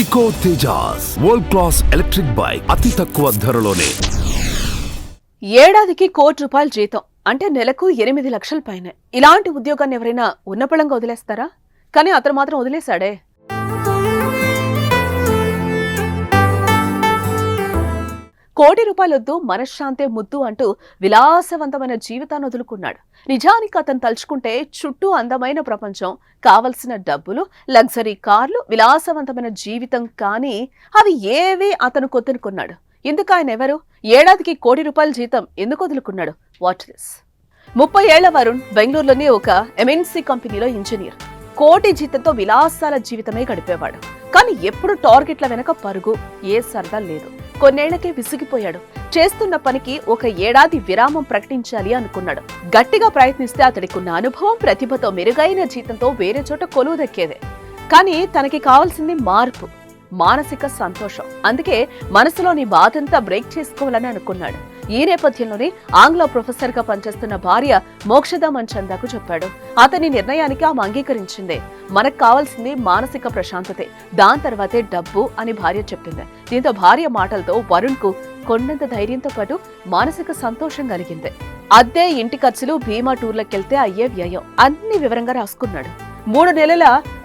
Eco Tejas world class electric bike అతి తక్కువ ధరలోనే. ఏడాదికి ₹1,00,00,000 జీతం అంటే నెలకు 8 లక్షల పైనే. ఇలాంటి ఉద్యోగాన్ని ఎవరైనా ఉన్నపళంగా వదిలేస్తారా? కానీ అతను మాత్రం వదిలేశాడే. ₹1,00,00,000 వద్దు, మనశ్శాంతే ముద్దు అంటూ విలాసవంతమైన జీవితాన్ని వదులుకున్నాడు. నిజానికి అతను తలుచుకుంటే చుట్టూ అందమైన ప్రపంచం, కావలసిన డబ్బులు, లగ్జరీ కార్లు, విలాసవంతమైన జీవితం, కానీ అవి ఏవీ అతను కొద్దునుకున్నాడు. ఇందుకు ఆయన ఎవరు? ఏడాదికి ₹1,00,00,000 జీతం ఎందుకు వదులుకున్నాడు? Watch this. 30 ఏళ్ల వరుణ్ బెంగళూరులోని ఒక MNC కంపెనీలో ఇంజనీర్. కోటి జీతంతో విలాసాల జీవితమే గడిపేవాడు. కానీ ఎప్పుడు టార్గెట్ల వెనక పరుగు, ఏ సరదా లేదు. కొన్నేళ్లకే విసిగిపోయాడు. చేస్తున్న పనికి ఒక ఏడాది విరామం ప్రకటించాలి అనుకున్నాడు. గట్టిగా ప్రయత్నిస్తే అతడికున్న అనుభవం, ప్రతిభతో మెరుగైన జీతంతో వేరే చోట కొలువు దక్కేదే. కానీ తనకి కావాల్సింది మార్పు, మానసిక సంతోషం. అందుకే మనసులోని బాధంతా బ్రేక్ చేసుకోవాలని అనుకున్నాడు. ఈ నేపథ్యంలోనే ఆంగ్ల ప్రొఫెసర్ గా పనిచేస్తున్న భార్య మోక్షదా మంచందాకు చెప్పాడు. అతని నిర్ణయానికి ఆమె అంగీకరించింది. మనకు కావాల్సింది మానసిక ప్రశాంతతే, దాని తర్వాతే డబ్బు అని భార్య చెప్పింది. దీంతో భార్య మాటలతో వరుణ్ కు కొండంత ధైర్యంతో పాటు మానసిక సంతోషం కలిగింది. అద్దె, ఇంటి ఖర్చులు, బీమా, టూర్లకెళ్తే అయ్యే వ్యయం అన్ని వివరంగా రాసుకున్నాడు. 3 నెలల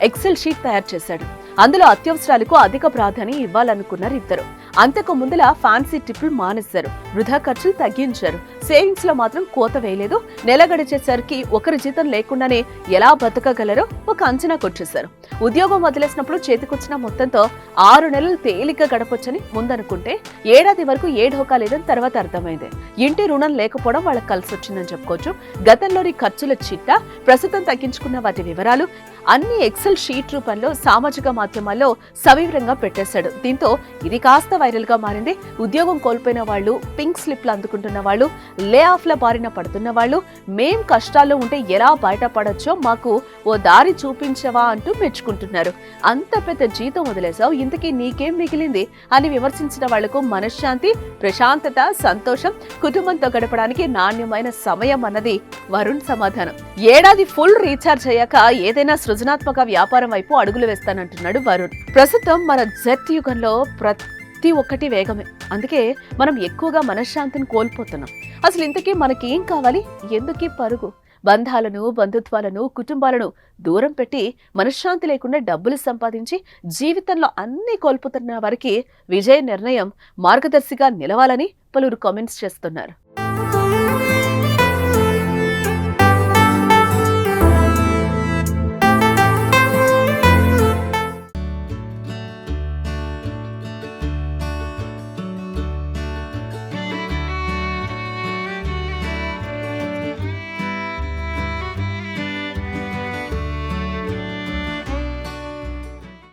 ఎక్సెల్ షీట్ తయారు చేశాడు. అందులో అత్యవసరాలకు అధిక ప్రాధాన్యం ఇవ్వాలనుకున్నారు ఇద్దరు. అంతకు ముందులా ఫ్యాన్సీ టిప్పులు మానేశారు, వృధా ఖర్చులు తగ్గించారు, సేవింగ్స్ లో మాత్రం కోత వేయలేదు. నెల గడిచేసరికి ఒకరి జీతం లేకుండానే ఎలా బతకగలరో ఒక అంచనా కొట్టేశారు. ఉద్యోగం వదిలేసినప్పుడు చేతికొచ్చిన మొత్తంతో 6 నెలలు తేలిక గడపొచ్చని ముందనుకుంటే ఏడాది వరకు ఏ ఢోకా లేదని తర్వాత అర్థమైంది. ఇంటి రుణం లేకపోవడం వాళ్ళకి కలిసి వచ్చిందని చెప్పుకోవచ్చు. గతంలోని ఖర్చుల చిట్టా, ప్రస్తుతం తగ్గించుకున్న వాటి వివరాలు అన్ని ఎక్సెల్ షీట్ రూపంలో సామాజిక మాధ్యమాల్లో సవివరంగా పెట్టేశాడు. దీంతో ఇది కాస్త వైరల్ గా మారింది. ఉద్యోగం కోల్పోయిన వాళ్ళు, పింక్ స్లిప్లు అందుకుంటున్న వాళ్ళు, లే ఆఫ్ల బారిన పడుతున్న వాళ్ళు, మేం కష్టాల్లో ఉంటే ఎలా బయటపడొచ్చో మాకు ఓ దారి చూపించవా అంటూ మెచ్చుకుంటున్నారు. అంత పెద్ద జీతం వదిలేసావు, ఇంతకీ నీకేం మిగిలింది అని విమర్శించిన వాళ్లకు మనశ్శాంతి, ప్రశాంతత, సంతోషం, కుటుంబంతో గడపడానికి నాణ్యమైన సమయం అన్నది వరుణ్ సమాధానం. ఏడాది ఫుల్ రీఛార్జ్ అయ్యాక ఏదైనా సృజనాత్మక వ్యాపారం వైపు అడుగులు వేస్తానంటున్నాడు వరుణ్. ప్రస్తుతం మన జెట్ యుగంలో ప్రతి ఒక్కటి వేగమే. అందుకే మనం ఎక్కువగా మనశ్శాంతిని కోల్పోతున్నాం. అసలు ఇంతకీ మనకేం కావాలి? ఎందుకీ పరుగు? బంధాలను, బంధుత్వాలను, కుటుంబాలను దూరం పెట్టి మనశ్శాంతి లేకుండా డబ్బులు సంపాదించి జీవితంలో అన్ని కోల్పోతున్న వారికి విజయ నిర్ణయం మార్గదర్శిగా నిలవాలని పలువురు కామెంట్స్ చేస్తున్నారు.